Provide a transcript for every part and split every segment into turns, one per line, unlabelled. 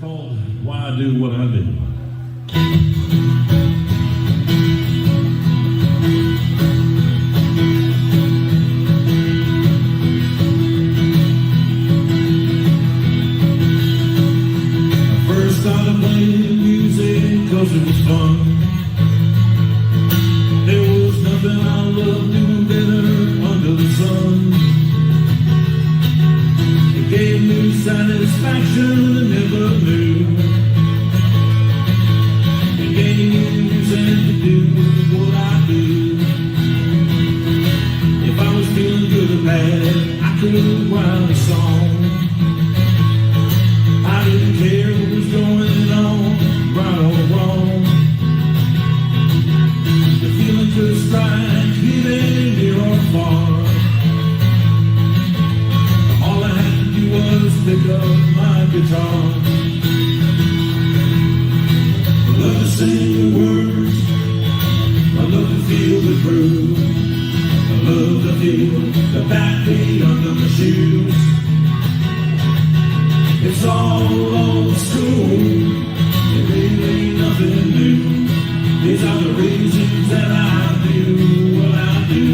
called Why I Do What I Do. I first started playing music 'cause it was fun. There was nothing I loved doing better under the sun. It gave me satisfaction I never knew. It gave me reason to do what I do. If I was feeling good or bad, I could write a song. I didn't care what was going on, right or wrong. The feeling could strike even near or far. All I had to do was pick up my guitar. I love to sing the words, I love to feel the groove, I love to feel the backbeat under my shoes. It's all old school, it really ain't nothing new. These are the reasons that I do what I do.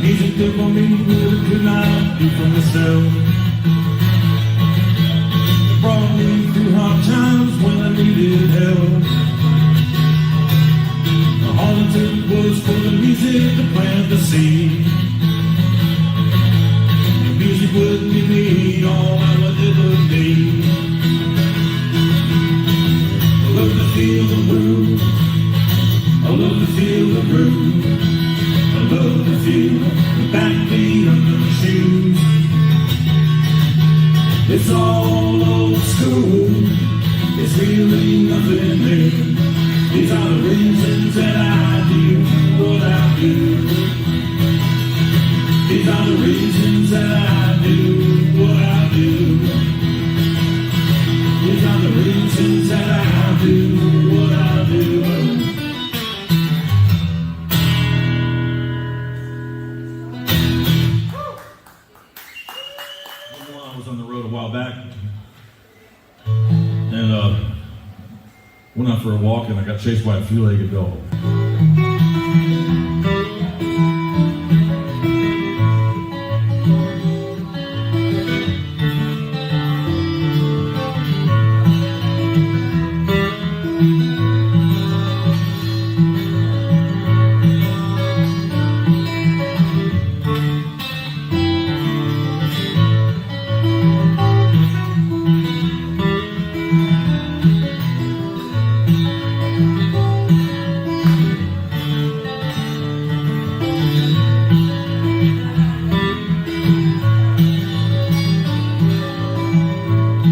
Music for me could not do for myself. It brought me through hard times when I needed help. All it took was for the music to plant the seed. The music would give me all I would ever need. I love to feel the groove, I love to feel the groove, I love to feel the backbeat under my shoes. It's all old school, it's really nothing new. These are the reasons that I do what I do. These are the reasons that I do what I do. These are the reasons that I do what I do. I was on the road a while back and went out for a walk and I got chased by a three-legged dog.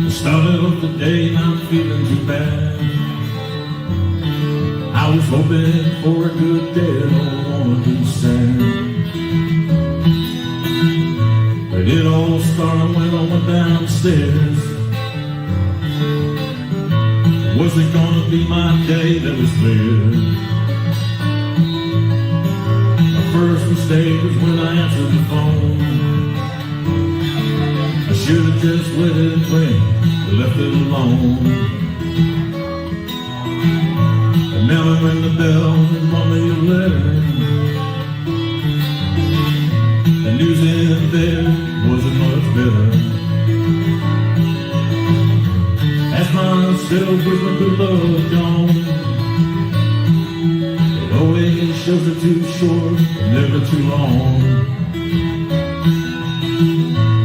Started off the day not feeling too bad. I was hoping for a good day, don't wanna be sad. But it all started when I went downstairs. Wasn't gonna be my day, that was clear. My first mistake was when I answered the phone. I should have just let it ring, left it alone. Never ring the bell and wrote me a letter. The news in there wasn't much better. Asked myself, where's my good love gone? It always shows it too short, never too long.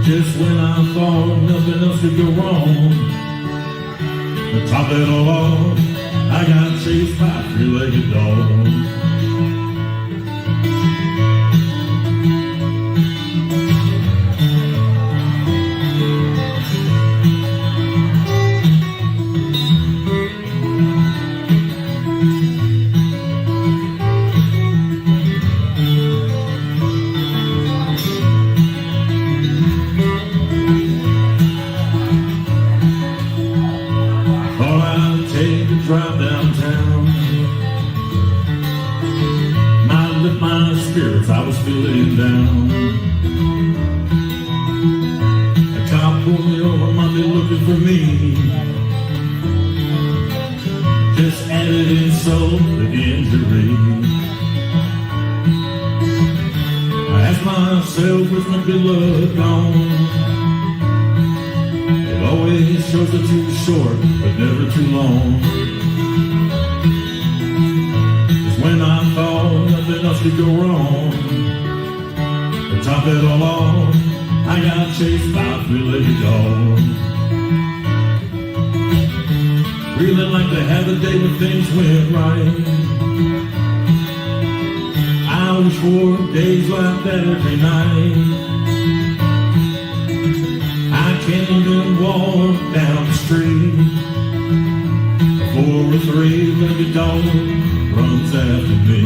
Just when I thought nothing else could go wrong, to top it all off, I got chased by a three-legged dog. Drive downtown, might lift my spirits, I was feeling down. A cop pulled me over, might be looking for me. Just added insult to injury. I asked myself, where's my good luck gone? It always shows it too short, but never too long. When I thought nothing else could go wrong, to top it all off, I got chased by a three-legged dog. Really like to have a day when things went right. I wish for days like that every night. I can't even walk down the street before a three-legged dog runs after me.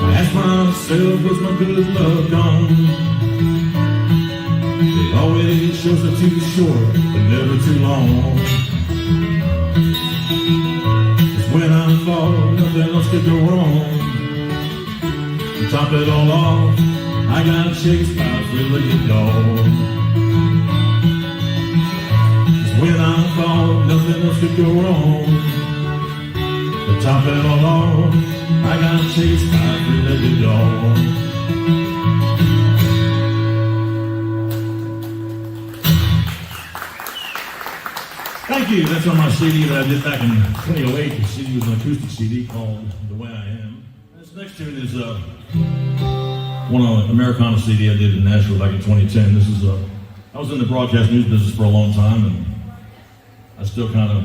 I ask myself, where's my good love gone? It always shows it too short, but never too long. Just when I thought nothing else could go wrong, to top it all off, I got chased by a three-legged dog. When I thought nothing else could go wrong, to top it all off, I got chased by a three-legged dog. Thank you. That's on my CD that I did back in 2008. The CD was an acoustic CD called The Way I Am. This next tune is one on an Americana CD I did in Nashville back in 2010. This is I was in the broadcast news business for a long time, and I still kind of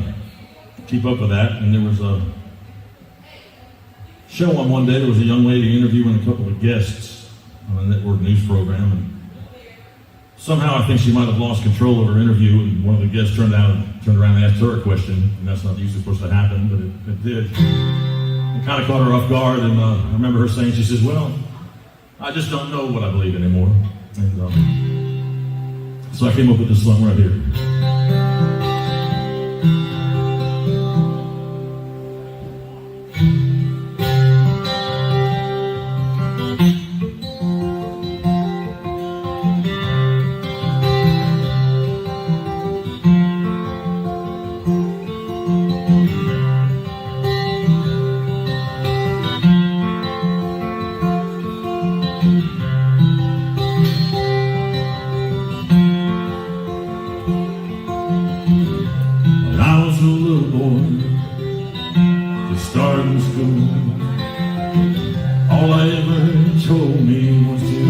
keep up with that. And there was a show on one day, there was a young lady interviewing a couple of guests on a network news program. And somehow I think she might have lost control of her interview, and one of the guests turned around and asked her a question. And that's not usually supposed to happen, but it did. It kind of caught her off guard. And I remember her saying, she says, well, I just don't know what I believe anymore. And so I came up with this song right here. Starting school, all I ever told me was to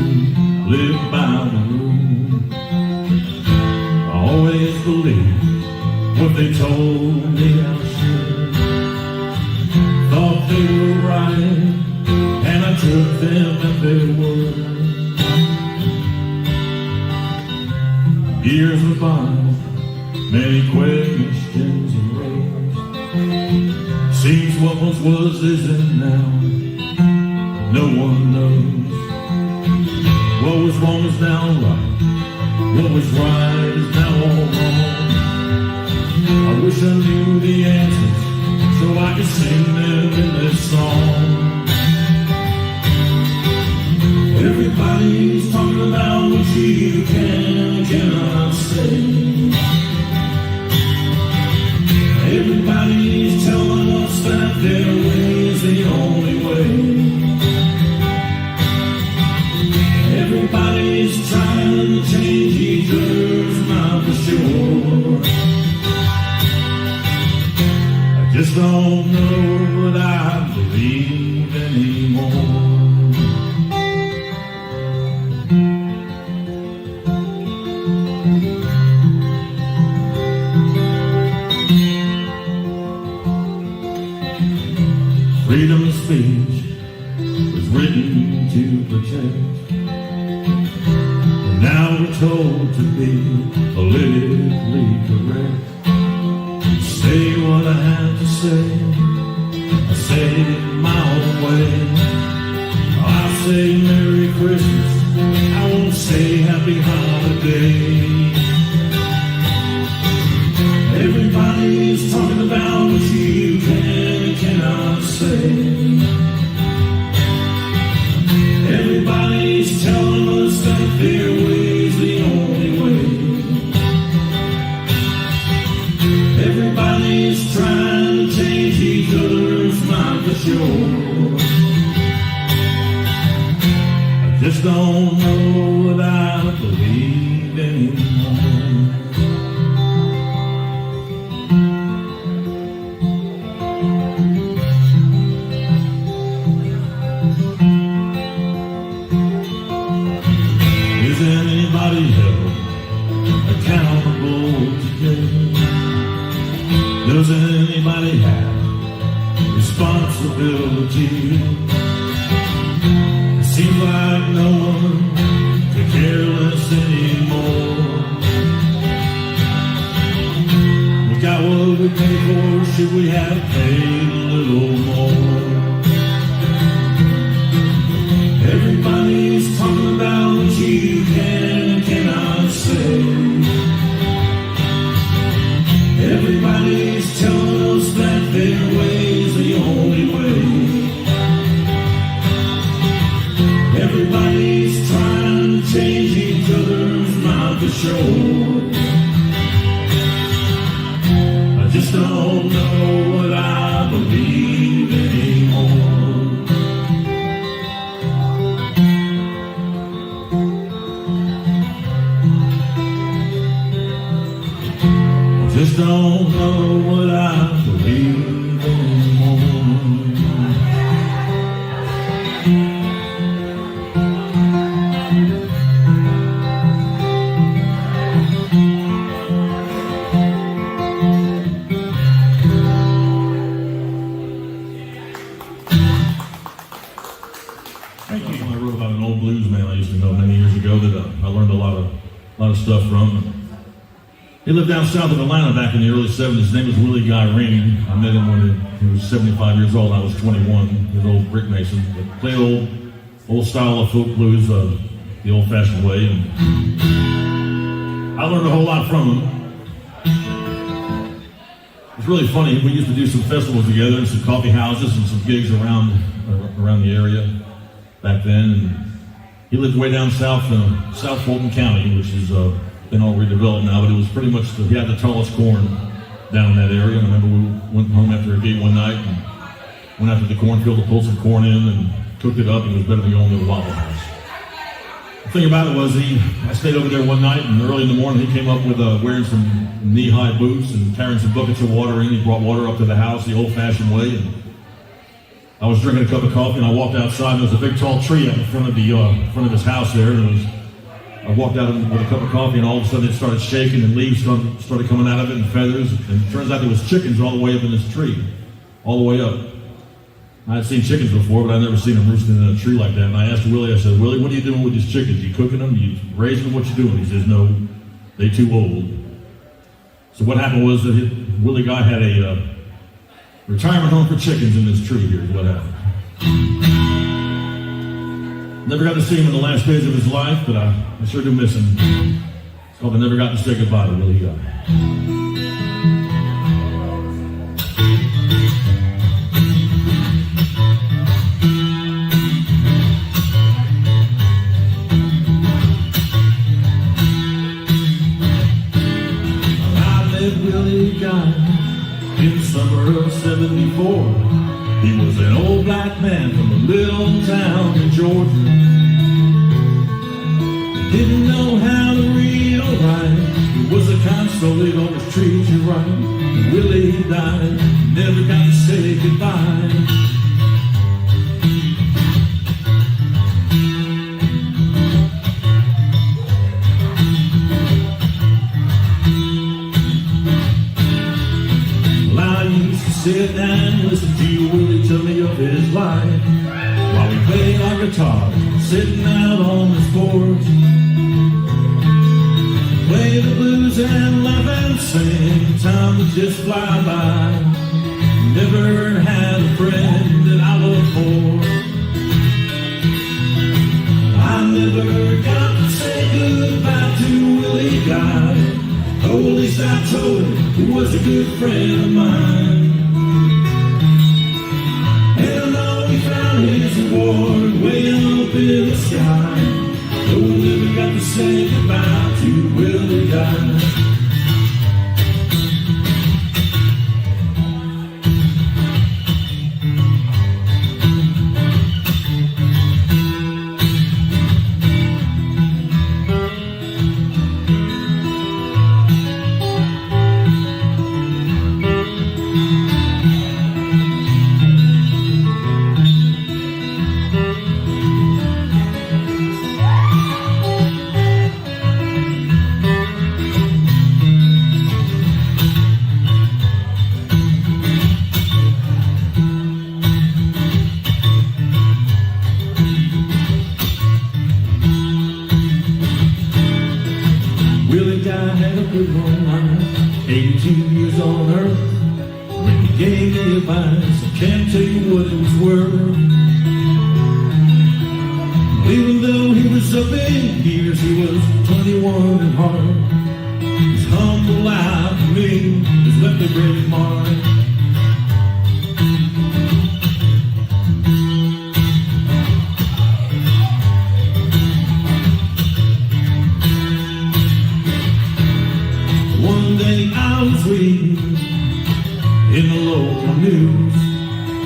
live by the rule. I always believed what they told me I should. Thought they were right, and I took them at their word. Years went by, many questions arose. Seems what once was isn't now. No one knows. What was wrong is now right. What was right is now all wrong. I wish I knew the answers so I could sing them in this song. Everybody's talking about what you can and cannot say. Everybody's telling us that their way is the only way. Everybody's trying to change each other's mind for sure. I just don't know what I believe anymore. Freedom of speech was written to protect, and now we're told to be politically correct. Say what I have to say, I say it my own way. I say Merry Christmas, I won't say Happy Holiday. Everybody's talking about what you can and cannot say. Everybody's telling us that their way's the only way. Everybody's trying to change each other's mind for sure. I just don't know what I believe anymore. Is anybody held accountable today? Does anybody have responsibility? It seems like no one could care less anymore. We got what we pay for, should we have paid a little more? Everybody's talking about what you can and cannot say. Everybody's telling us that their way's the only way. Everybody's trying to change each other's mind for sure. I just don't know what I believe anymore. Just don't know what I believe anymore. Thank you. I wrote about an old blues man I used to know many years ago that I learned a lot of stuff from. He lived down south of Atlanta back in the early 70s. His name was Willie Guy Ring. I met him when he was 75 years old. I was 21. He was an old brick mason. But played old style of folk blues, the old-fashioned way. And I learned a whole lot from him. It was really funny. We used to do some festivals together and some coffee houses and some gigs around the area back then. And he lived way down south, South Fulton County, which is been all redeveloped now, but it was pretty much, he had the tallest corn down in that area. And I remember we went home after a gig one night and went out to the cornfield to pull some corn in and cooked it up, and it was better than going to the Waffle House. The thing about it was I stayed over there one night, and early in the morning he came up with wearing some knee-high boots and carrying some buckets of water in. He brought water up to the house the old-fashioned way, and I was drinking a cup of coffee, and I walked outside, and there was a big tall tree out in front of his house there, and I walked out with a cup of coffee, and all of a sudden it started shaking, and leaves started coming out of it, and feathers. And it turns out there was chickens all the way up in this tree, all the way up. I had seen chickens before, but I'd never seen them roosting in a tree like that. And I asked Willie, I said, Willie, what are you doing with these chickens? You cooking them? You raising them? What you doing? He says, no, they too old. So what happened was that Willie Guy had a retirement home for chickens in this tree here is what happened. Never got to see him in the last days of his life, but I sure do miss him. It's called I Never Got to Say Goodbye to Willie Guy. Willie Guy in summer of '74. He was an old black man from a little town in Georgia. He didn't know how to read or write. He was the kind soul they'd always treat you right. And Willie died, never got to say goodbye. Sit down and listen to Willie tell me of his life while we played our guitar, sitting out on his porch. Play the blues and laugh and sing, time would just fly by. Never had a friend that I loved more. I never got to say goodbye to Willie Guy. Oh, at least I told him he was a good friend of mine. His reward way up in the sky. No one ever got to say goodbye to Willie Guy. Willie Guy had a good long life, 82 years on earth. When he gave me advice, I can't tell you what it was worth. Even though he was up in years, he was 21 at heart. His humble life for me has left a great mark. I was reading in the local news.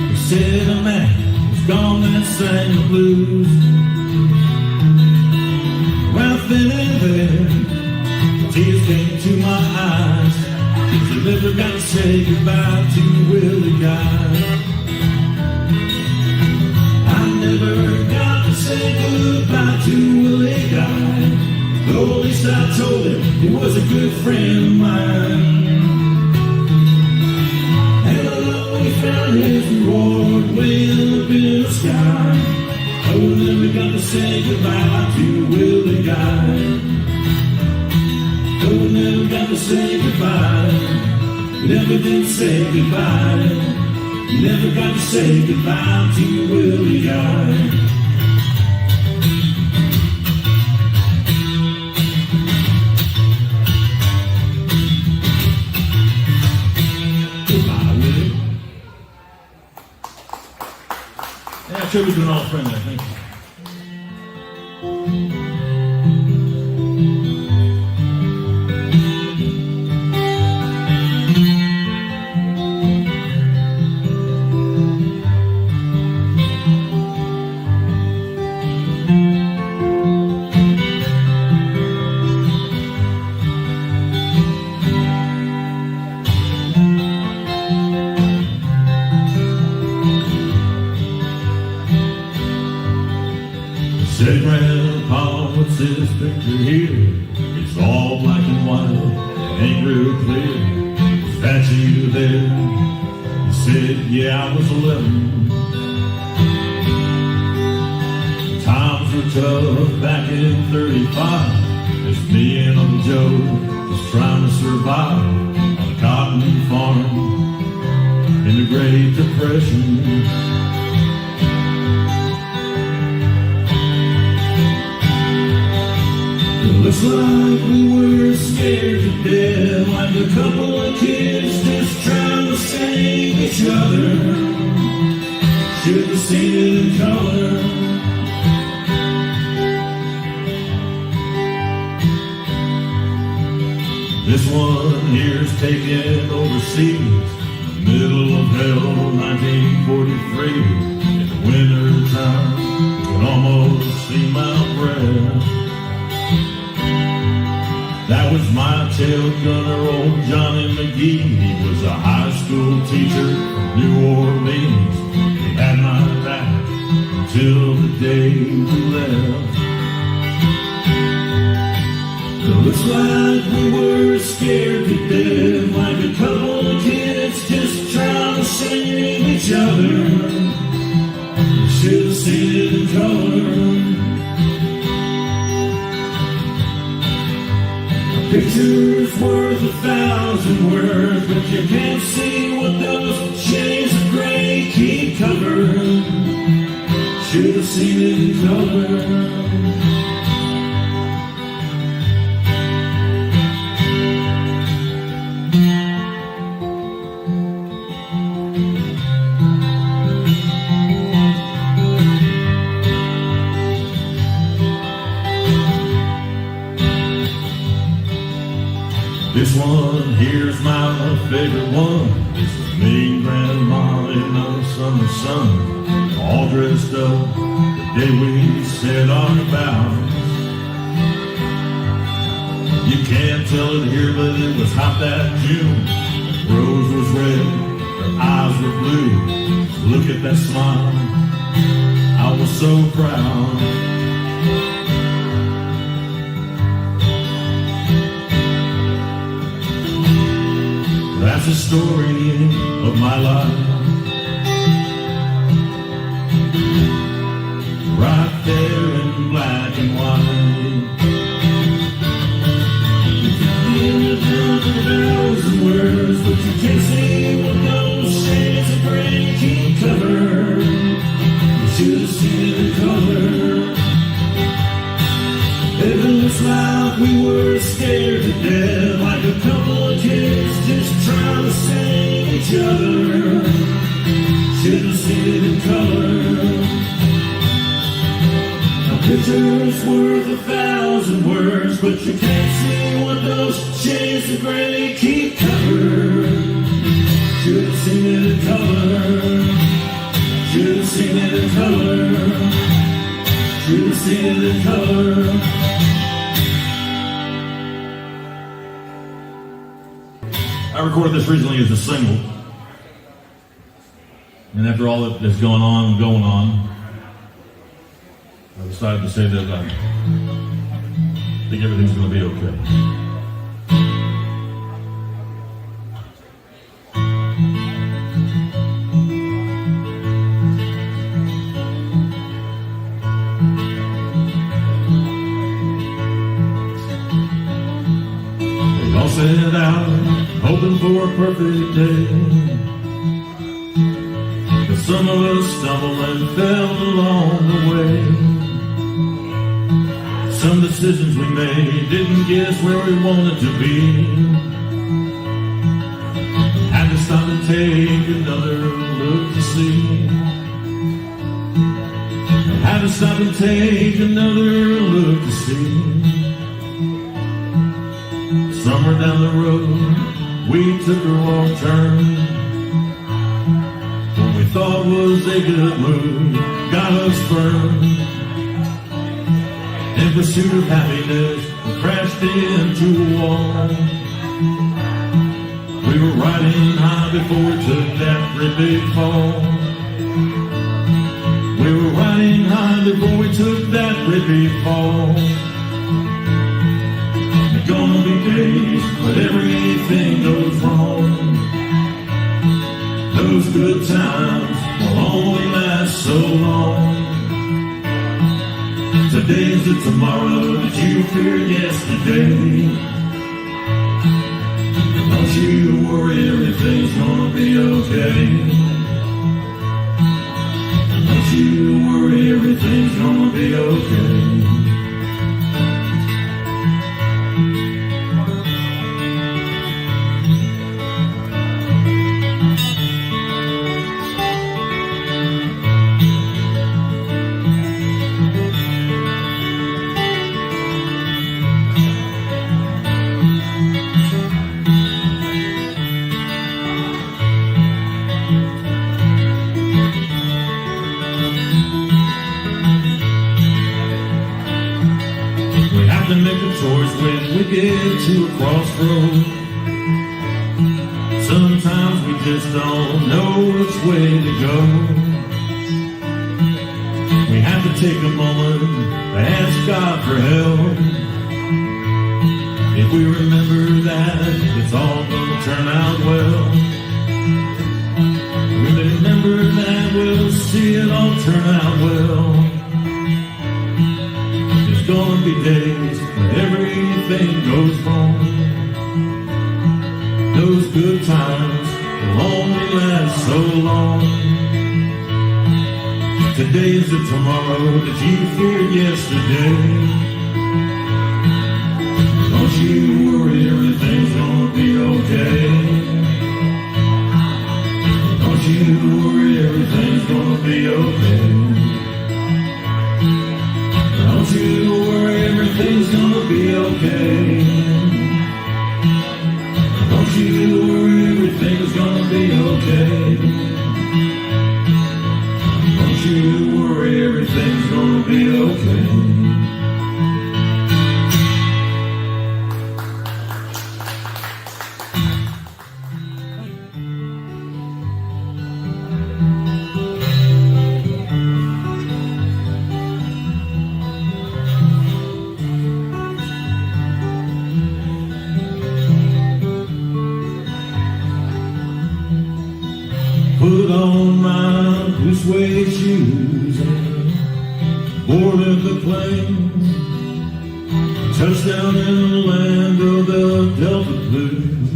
They said a man was gone that sang the blues. Right then and there, tears came to my eyes, 'cause I never got to say goodbye to Willie Guy. I never got to say goodbye to Willie Guy. Though at least I told him he was a good friend of mine. And I know he found his reward way up in the sky. Oh, never got to say goodbye to Willie Guy. Oh, never got to say goodbye. Never did say goodbye. Never got to say goodbye to Willie Guy. Yeah, tribute to an old friend there. Thank you. Said, Grandpa, what's this picture here? It's all black and white, ain't real clear. Is that you there? He said, yeah, I was 11. Times were tough back in 35. It's me and Uncle Joe just trying to survive on a cotton farm in the Great Depression. Looks like we were scared to death, like a couple of kids just trying to save each other. Should have seen it in color. This one here's taken overseas. middle of hell, 1943, in the winter time, you can almost see my breath. That was my tail gunner, old Johnny McGee. He was a high school teacher from New Orleans. He had my back until the day we left. It looks like we were scared to death, like a couple of kids just trying to save each other. You should have seen it in color. A picture's worth 1,000 words, but you can't see what those shades of gray keep covered. Should have seen it in color. This one here's my favorite one. This is me and Grandma in the summer sun, all dressed up the day we said our vows. You can't tell it here, but it was hot that June. Rose was red, her eyes were blue. Look at that smile, I was so proud. That's the story of my life, right there in black and white. You can hear the 1,000 words, but you can't see what those shades of gray keep covered. You should have seen it in color. It looks like we were scared to death, like a couple of kids just trying to save each other. Should have seen it in color. A picture's worth 1,000 words, but you can't see what those shades of gray keep covered. Should have seen it in color. Should have seen it in color. Should have seen it in color. I recorded this recently as a single, and after all that is going on, I decided to say that I think everything's going to be okay. We all set out hoping for a perfect day, but some of us stumbled and fell along the way. Some decisions we made didn't get us where we wanted to be. Had to stop and take another look to see. Had to stop and take another look to see. Somewhere down the road we took a wrong turn. What we thought was a good move got us burned. In pursuit of happiness, we crashed into a wall. We were riding high before we took that great big fall. We were riding high before we took that great big fall. There's gonna be days when everything goes wrong. Those good times will only last so long. Today's the tomorrow that you feared yesterday. Don't you worry, everything's gonna be okay. Don't you worry, everything's gonna be okay. choice when we get to a crossroad. Sometimes we just don't know which way to go. We have to take a moment to ask God for help. If we remember that it's all gonna turn out well, we remember that we'll see it all turn out well. There's gonna be days when everything goes wrong. Those good times will only last so long. Today is the tomorrow that you feared yesterday. Don't you worry, everything's gonna be okay. Don't you worry, everything's gonna be okay. Don't you worry, everything's gonna be okay. Don't you worry, everything's gonna be okay. Don't you worry, everything's gonna be okay. Put on my blue suede shoes and boarded the plane. Touchdown in the land of the Delta Blues,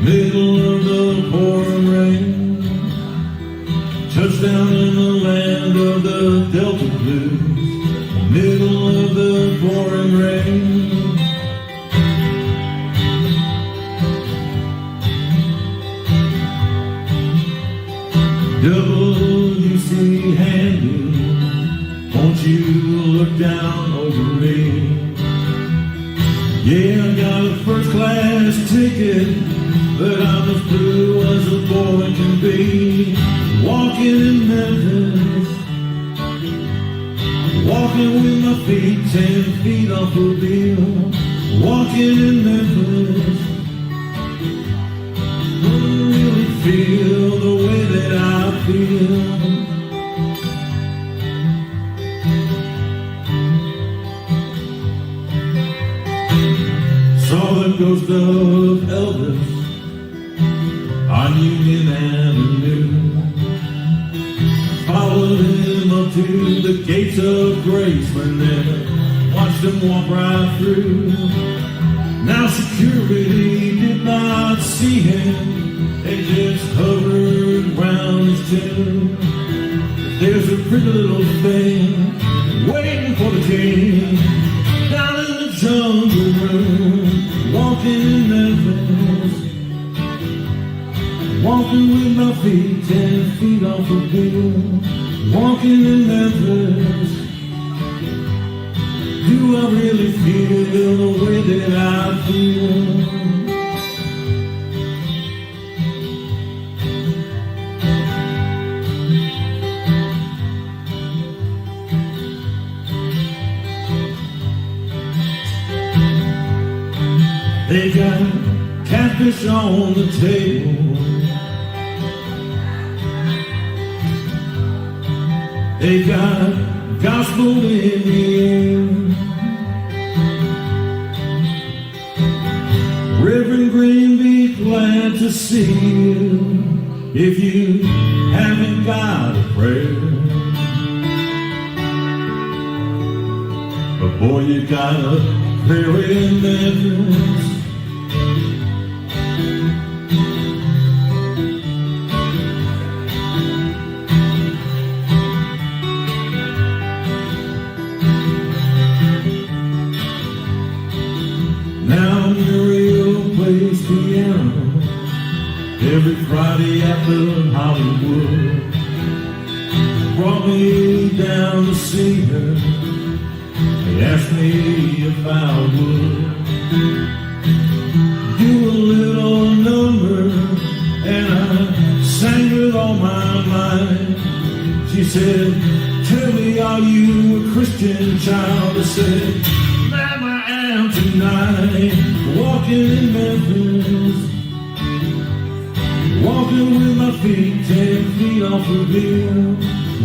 middle of the pouring rain. Touchdown in the land of the Delta Blues, middle of the pouring rain. W.C. Handy, won't you look down over me? Yeah, I got a first class ticket, but I'm as blue as a boy can be. Walking in Memphis, walking with my feet 10 feet off the wheel. Walking in Memphis, don't really feel the way that I feel. Saw the ghost of Elvis on Union Avenue. Followed him up to the gates of Graceland, watched him walk right through. Now security did not see him, they just hovered round his tomb. There's a pretty little thing waiting for the king down in the jungle room. Walking in Memphis, walking with my feet 10 feet off the wheel. Walking in Memphis, do I really feel the way that I feel? They got catfish on the table, they got gospel in the air. Reverend Green, be glad to see you if you haven't got a prayer. But boy, you got a prayer in Memphis. Now Muriel plays piano every Friday after Hollywood. Brought me down to see her. They asked me if I would do a little number, and I sang with all my might. She said, "Tell me, are you a Christian child?" I said, "Ma'am, I am tonight, walking in Memphis, walking with my feet 10 feet off the bill,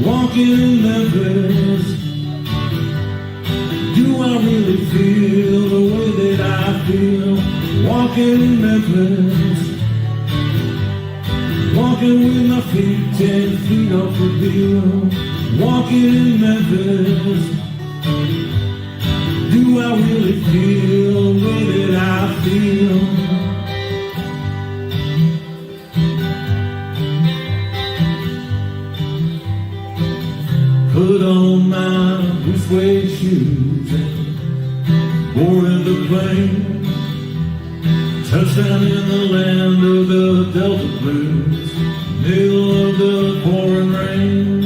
walking in Memphis. Do I really feel the way that I feel, walking in Memphis, walking with my feet 10 feet off the bill, walking in Memphis. Do I really feel the way that I feel? Put on my blue suede shoes and boarded the plane. Touchdown in the land of the Delta Blues, middle of the pouring rain.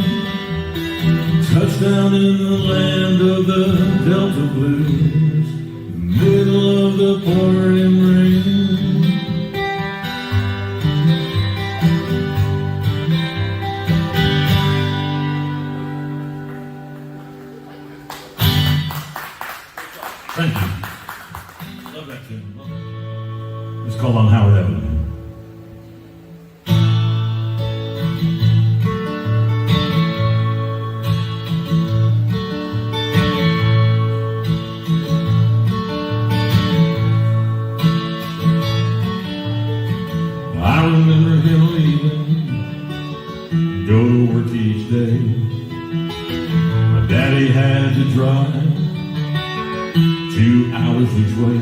Touchdown in the land of the Delta Blues, middle of the pouring rain. Thank you. Love that tune. It's called On Howard Avenue. I remember him leaving, go to work each day. My daddy had to drive 2 hours each way.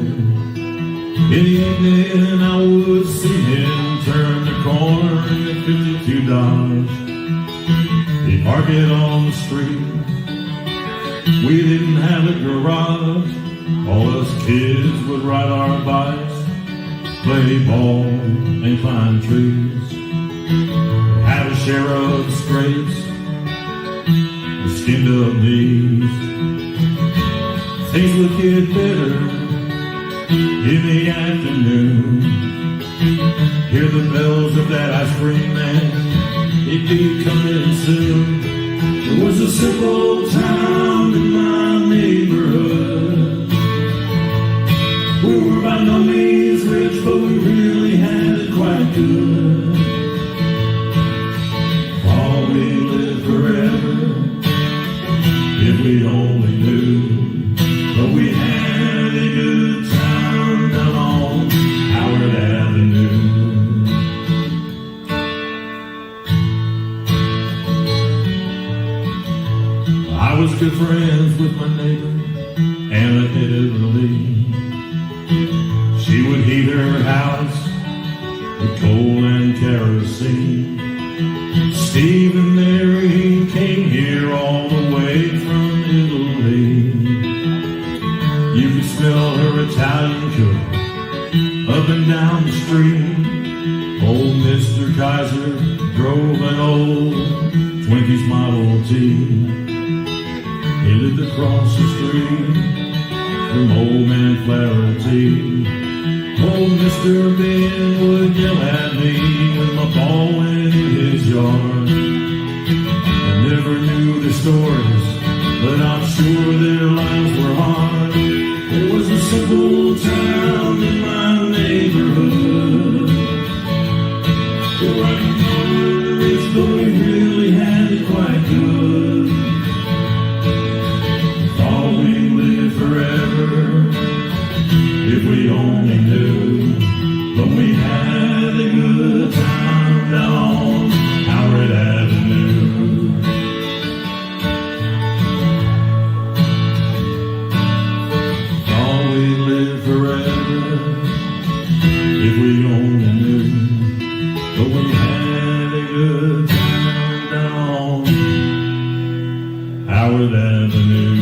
In the evening I would see him turn the corner and get $52. He'd park it on the street. We didn't have a garage. All us kids would ride our bikes, play ball and climb trees. Have a share of scrapes, the skinned up knees. Things would get better in the afternoon. Hear the bells of that ice cream man, it'd be coming soon. It was a simple town in my neighborhood. We were by no means rich, but we really had it quite good. Oh, we lived forever, if we only knew. But we had a good time down on Howard Avenue. I was good friends with my neighbor, Anna Italy. She would heat her house with coal and kerosene. Steve and Mary came here all the way from Italy. You could smell her Italian cook up and down the street. Old Mr. Kaiser drove an old Twinkies Model T. He lived across the street from Old Man Flaherty. Old Mr. Ben would yell at me when my ball went in his yard. I never knew their stories, but I'm sure their lives were hard. It was a simple town in my neighborhood. We weren't rich, but we really had it quite good. Thought we'd live forever, if we only knew. But we had a good time down on Howard Avenue. Forever, if we only knew. But we had a good time down Howard Avenue.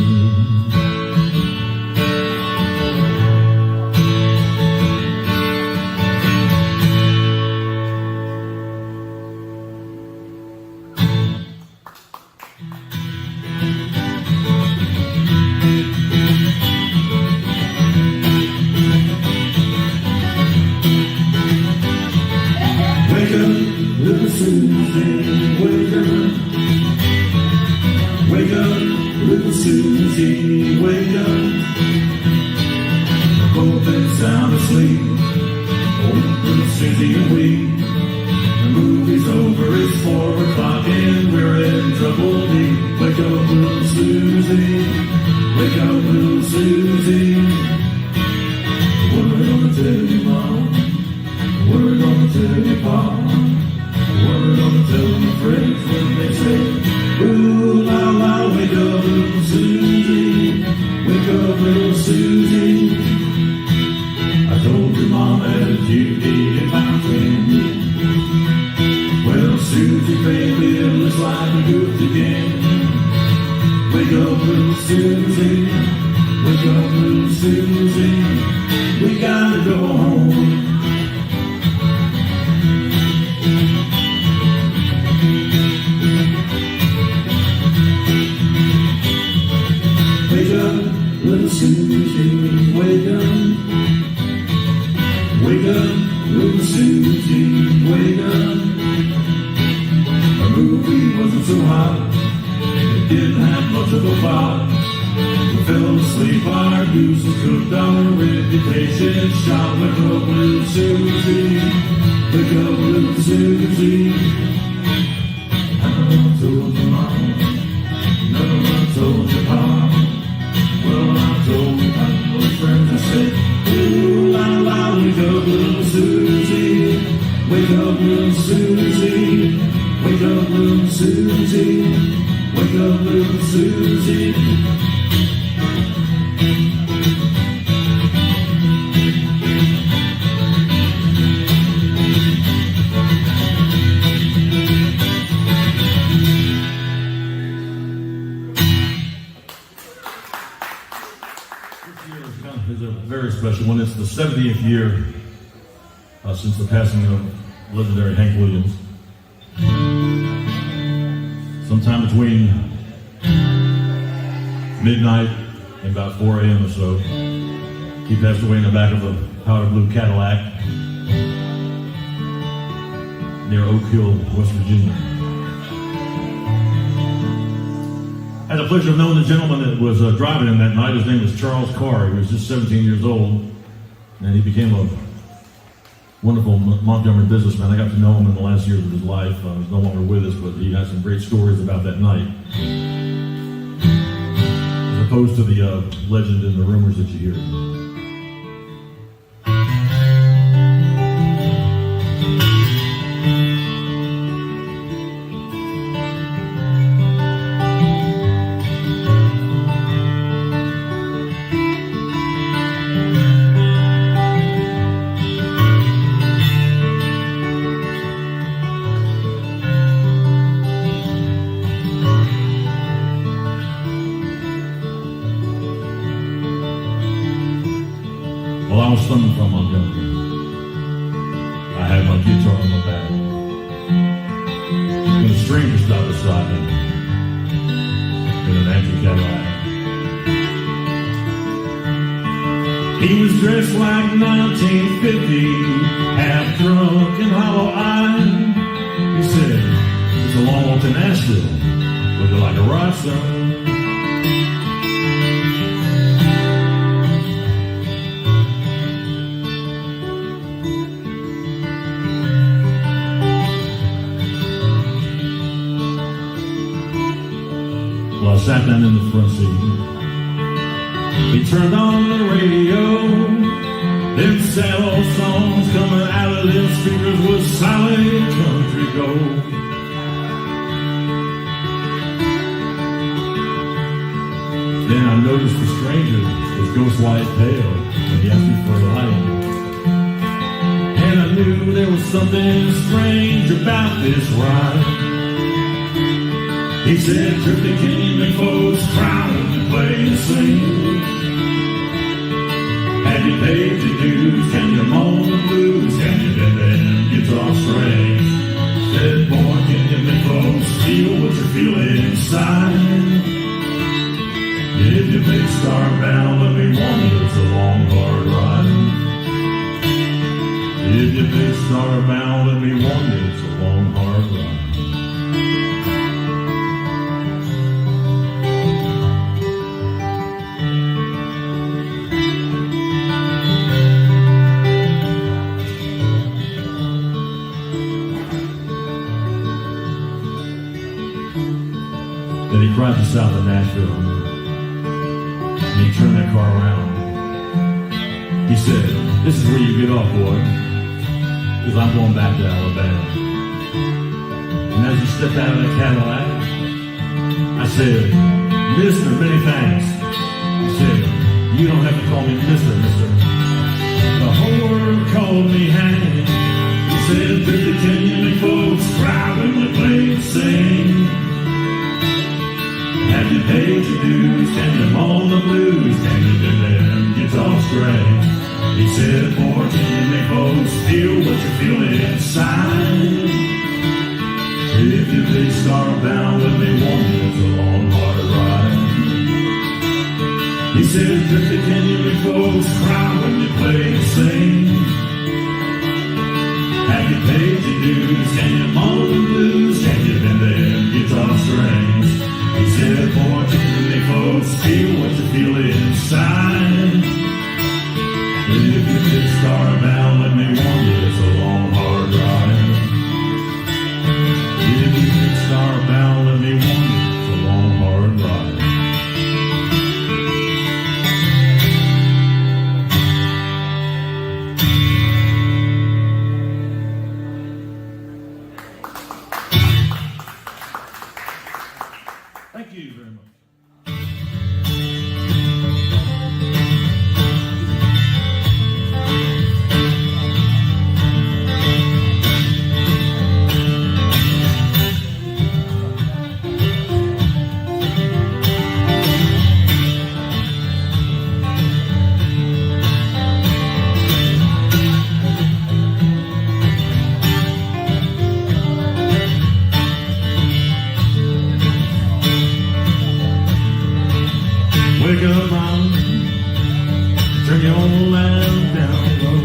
Little Susie, wake up. Wake up, little Susie, wake up. do it again. Wake up, little Susie. Wake up, little Susie. We gotta go home. Wake up, little Susie. Wake up. Wake up, little Susie. Wake up. Our movie wasn't so hot. It didn't have much of a plot. We fell asleep, our goose was cooked, our reputation shot. Wake up, little Susie. Wake up, little Susie. I told your mom. No, I told your pop. Well, I told my little friends, I said, ooh, la, la, wake up, little Susie. Wake up, little Susie. Wake up, little Susie. Wake up, little Susie. Is a very special one. It's the 70th year since the passing of legendary Hank Williams. Sometime between midnight and about 4 a.m. or so, he passed away in the back of a powder blue Cadillac near Oak Hill, West Virginia. I had the pleasure of knowing the gentleman that was driving him that night. His name was Charles Carr. He was just 17 years old, and he became a wonderful Montgomery businessman. I got to know him in the last years of his life. He's no longer with us, but he has some great stories about that night, as opposed to the legend and the rumors that you hear. Well, I was coming from Montgomery. I had my guitar on my back. When a stranger stopped beside me in an empty Cadillac. He was dressed like 1950, half drunk and hollow-eyed. He said, "It's a long walk to Nashville. Would you like a ride, son?" Well, I sat down in the front seat. He turned on the radio. Them sad old songs coming out of them speakers was solid country gold. Then I noticed the stranger was ghost white pale when he asked me for a light. And I knew there was something strange about this ride. He said, "Drifting came and folks crowded to play and sing. Have you paid your dues? Can you moan the blues? Can you bend them guitar strings?" Said, "Boy, can you make folks feel what you feel inside? If you big star bound, let me warn you, it's a long, hard ride. If you big star bound, let me warn you, it's a long, hard ride." Then he cried to south of Nashville, and he turned that car around. He said, "This is where you get off, boy, because I'm going back to Alabama." And as he stepped out of that Cadillac, I said, "Mister, many thanks." He said, "You don't have to call me Mister. The whole world called me Hank." He said, "Can you make folks cry when we play and sing? pay your dues? Can you moan the blues? Can you do them guitar strings? He said, boy, can you make folks feel what you feel inside? If you big star bound, let me warn you, it's a long, hard ride. He said, Drifty, can you make folks cry when you play and sing? Have you paid your dues? Can you moan the blues? Can you bend them guitar strings? He said, boy, can you make folks feel what you feel inside? If you big star bound, let me warn you, it's a long, hard ride. If you big star bound, let me warn you, it's a long, hard ride. Thank you very much. Wake up, mom, turn your lamp down low.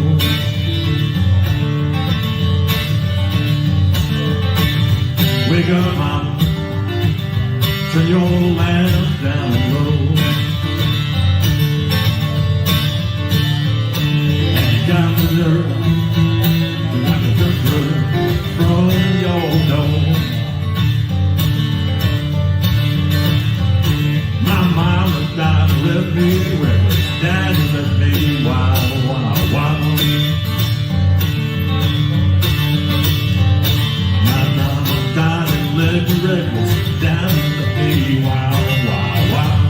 Wake up, mom, turn your lamp down low. And you got the nerve, you got the dirt from your door. My mama died, left me reckless. Daddy left me wild, wild, wild. My mama died and left me reckless. Daddy left me wild, wild, wild.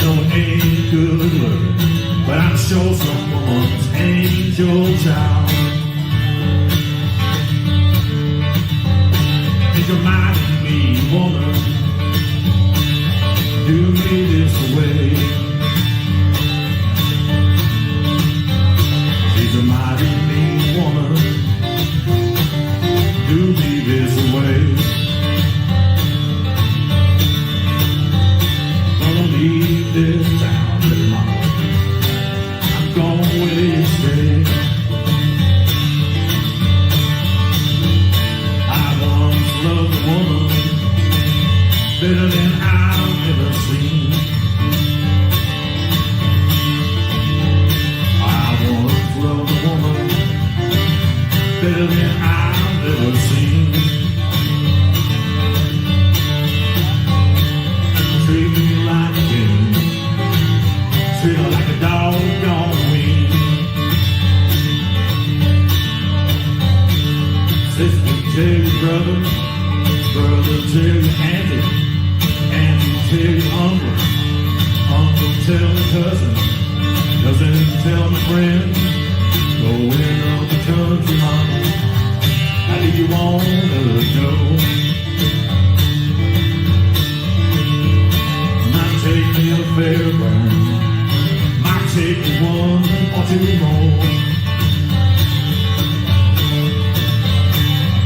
No, it ain't good looking, but I'm sure someone's angel child. Think of my woman, do me this way. She's a mighty mean woman, do me this way. Gonna leave this town tomorrow, I'm gonna wait and stay. I once loved a woman better than I've ever seen. I once loved a woman better than I've ever seen. Treat me like a king, treat her like a doggone queen. Sister, tell your brother, brother, tell your auntie, tell your uncle, uncle tell my cousin, cousin tell my friend, going up the country, mama, how do you wanna go? Might take me a fairground, might take me one or two more.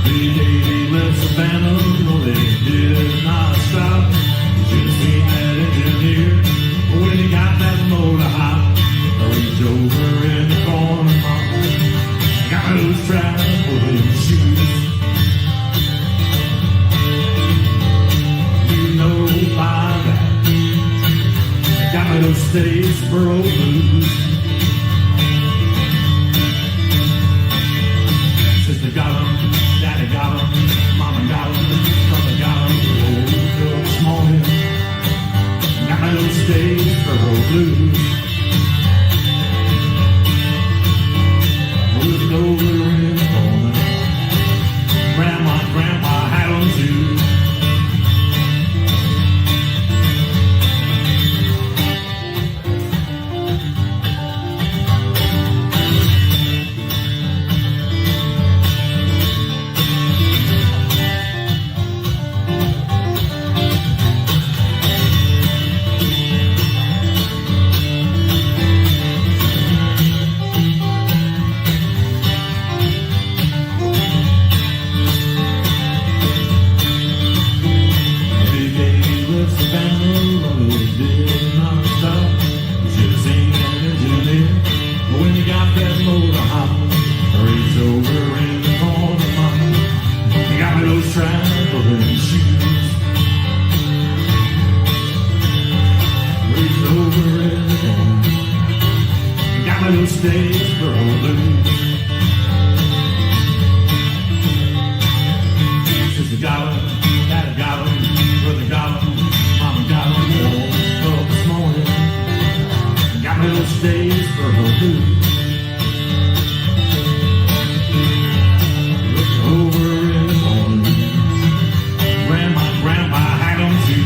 B-80 left Savannah, no they did not stop. Should have seen that engineer when he got that motor hot. I reached over in the corner, mama, got those traveling shoes. You know by that, got me those Statesboro blues. Sister got 'em, daddy got 'em, mama got 'em, brother got 'em. Woke up this morning, got my little Statesboro blues. Looking over in the corner, grandma and grandpa had 'em too. traveling shoes. Reached over in the morning, got my little Statesboro blues. Sister got 'em, Daddy got 'em, brother got 'em, Mama got 'em. Woke up this morning, got my little Statesboro blues. Over in the morning, grandpa had 'em too.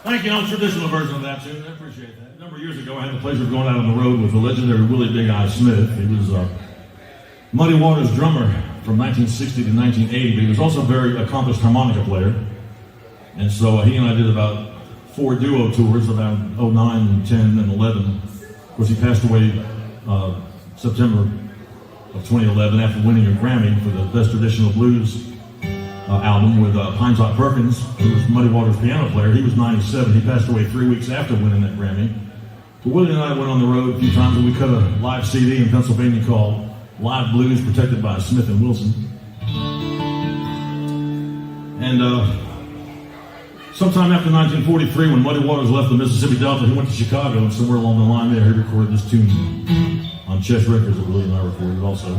Thank you. Traditional version of that tune. I appreciate that. A number of years ago, I had the pleasure of going out on the road with the legendary Willie Big Eye Smith. He was Muddy Waters drummer from 1960 to 1980, but he was also a very accomplished harmonica player. And so he and I did about 4 duo tours around 09 and 10 and 11. Of course, he passed away September of 2011 after winning a Grammy for the Best Traditional Blues album with Pine Top Perkins, who was Muddy Waters' piano player. He was 97. He passed away 3 weeks after winning that Grammy. But Willie and I went on the road a few times, and we cut a live CD in Pennsylvania called Live Blues, protected by Smith & Wilson. And sometime after 1943, when Muddy Waters left the Mississippi Delta, he went to Chicago, and somewhere along the line there, he recorded this tune on Chess Records that Willie and I recorded also.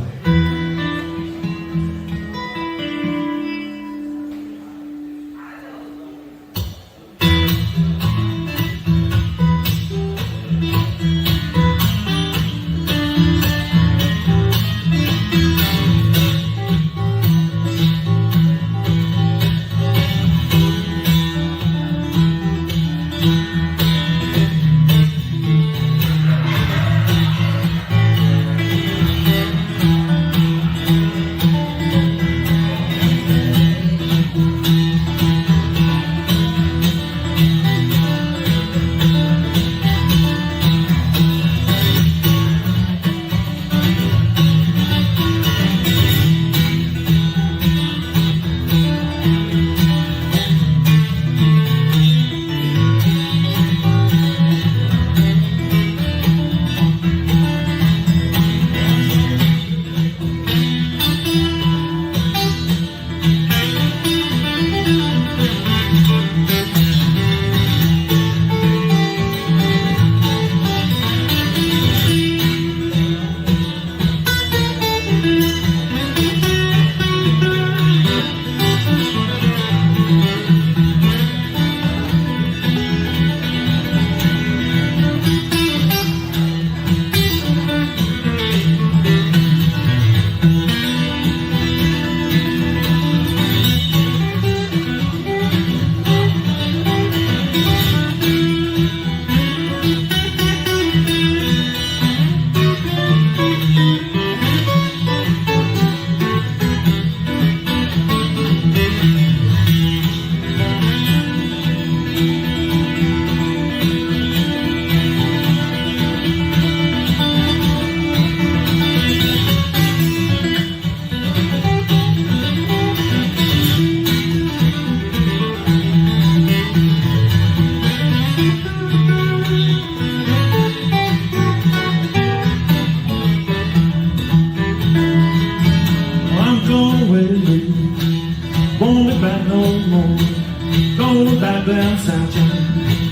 down south,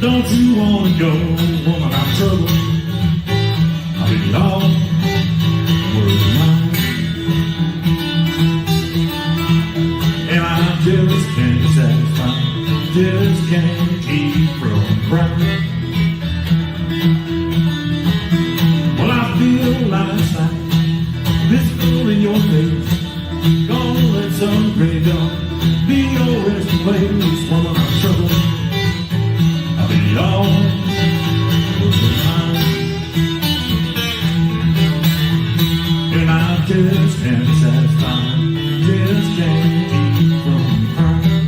don't you wanna go, woman, I'm trouble. I'll be all world of mine, and I just can't satisfy, just can't keep from crying. Well, I feel last night, this fool in your face, gonna let some graveyard be your resting place, woman, I'm trouble. I'll be all worth the time, and I just can't satisfy, just can't keep from crying.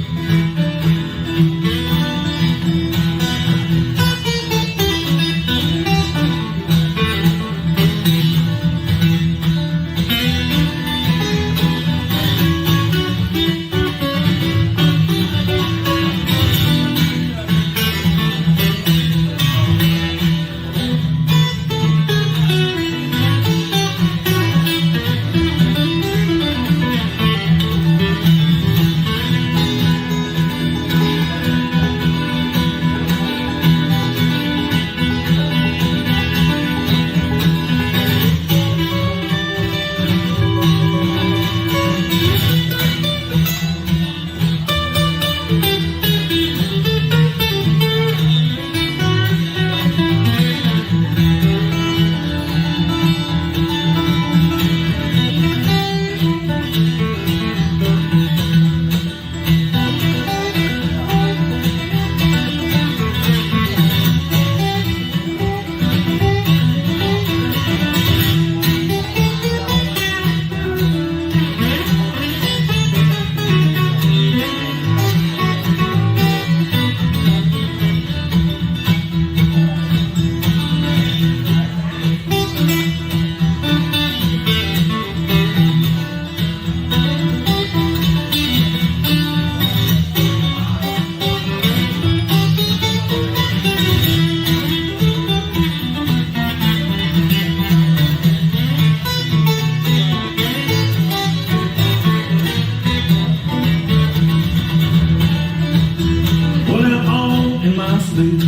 sleep,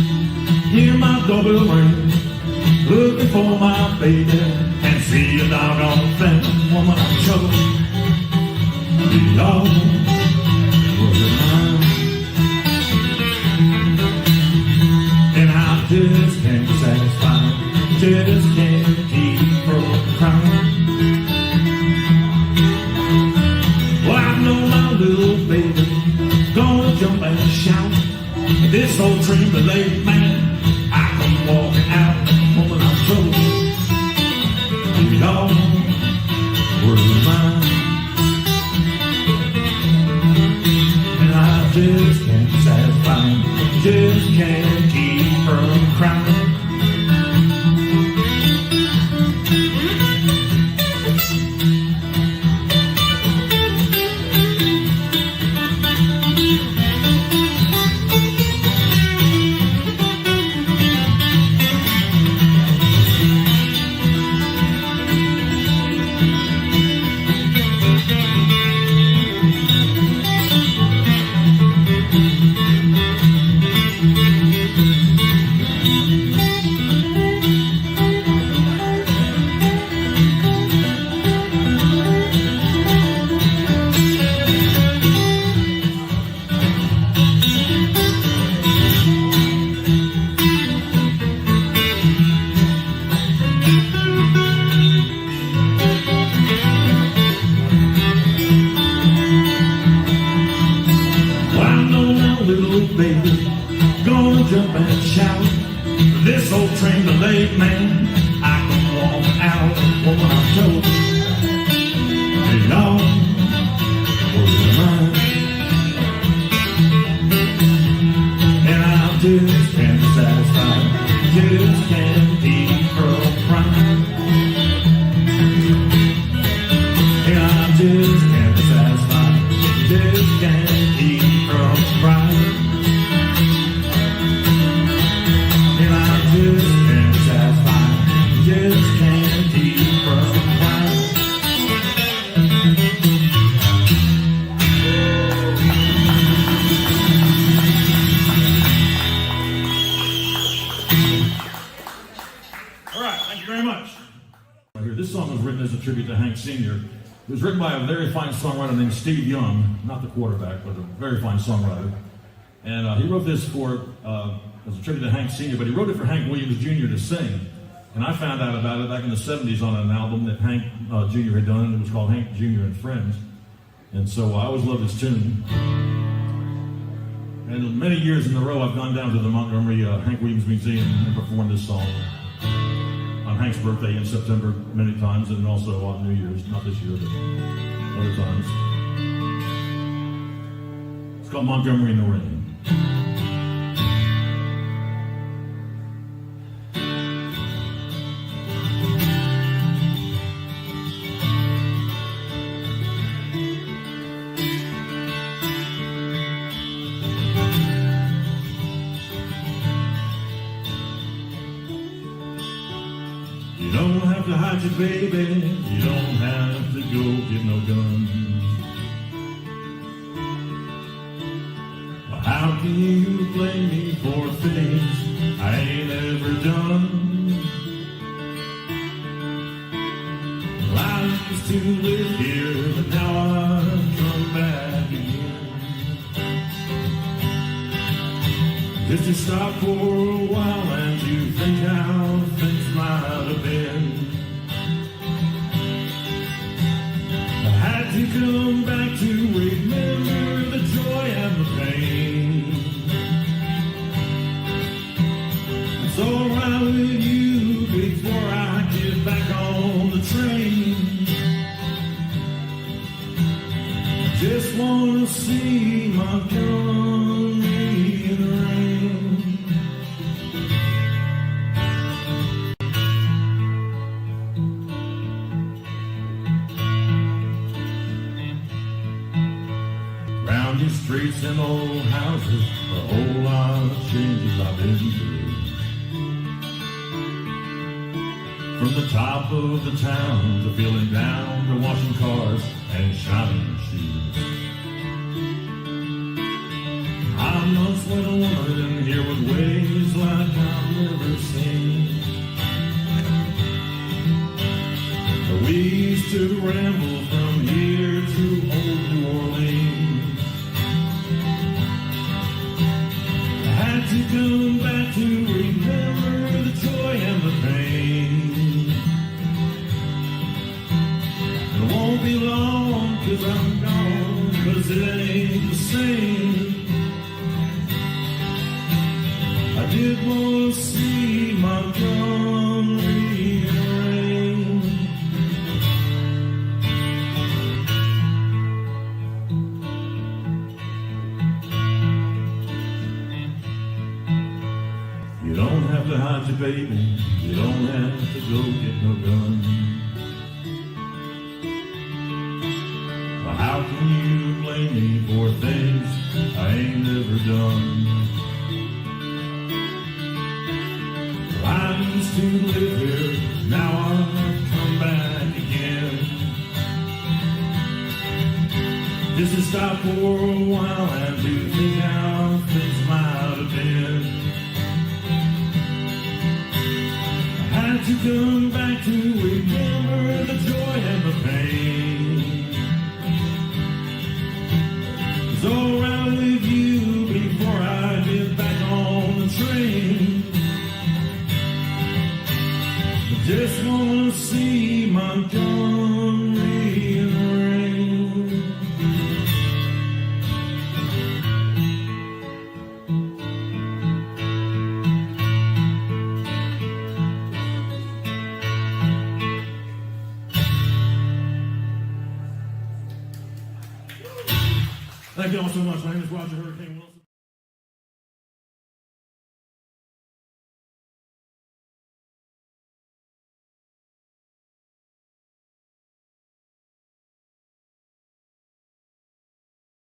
hear my doorbell ring, looking for my baby, and see a doggone thing. Woman, I'm trouble, be all working mine. And I just can't satisfy, just can't keep from crying. Well, I know my little baby gonna jump and shout. This old dream delayed man, I come walking out. Woman, I'm trouble, be all working mine. And I just can't satisfy, just can't keep from crying. Baby, gonna jump and shout. This old train delayed man, I can walk out. Woman, I'm told, hey, y'all, working mine. And I just can't satisfy, just can't keep from crying. And I just can't satisfy, just can't keep from crying. Just can't satisfy, just can't keep from crying. All right, thank you very much. This song was written as a tribute to Hank Sr. It was written by a very fine songwriter named Steve Young, not the quarterback, but a very fine songwriter. And he wrote this for as a tribute to Hank Sr., but he wrote it for Hank Williams Jr. to sing. And I found out about it back in the 70s on an album that Hank Jr. had done. It was called Hank Jr. and Friends. And so I always loved this tune. And many years in a row, I've gone down to the Montgomery Hank Williams Museum and performed this song on Hank's birthday in September many times, and also on New Year's, not this year, but other times. It's called Montgomery in the Rain. You don't have to hide your baby, you don't have to go get no gun. Well, how can you blame me for things I ain't ever done? Well, I used to live here, but now I've come back again. Just to stop for a while and to think how things might have been. I had to come back to remember the joy and the pain. It's alright with you before I get back on the train. I just wanna see Montgomery in the rain. Round these streets and old houses, a whole lot of changes I've been through. From the top of the town to feeling down to washing cars and shining shoes. I once went a woman and here was way ever seen. We used to ramble from here to old New Orleans. I had to come back to remember the joy and the pain. It won't be long 'cause I'm gone, 'cause it ain't the same. I did want to see Montgomery rain. You don't have to hide your baby, you don't have to go get no gun. But how can you blame me for things I ain't never done? I used to live here, now I've come back again. Just to stop for a while and to think how things might have been. I had to come back to remember the joy and the pain. It's all right with you before I get back on the train. Just wanna see Montgomery rain. Thank you all so much. My name is Roger Hurricane Wilson.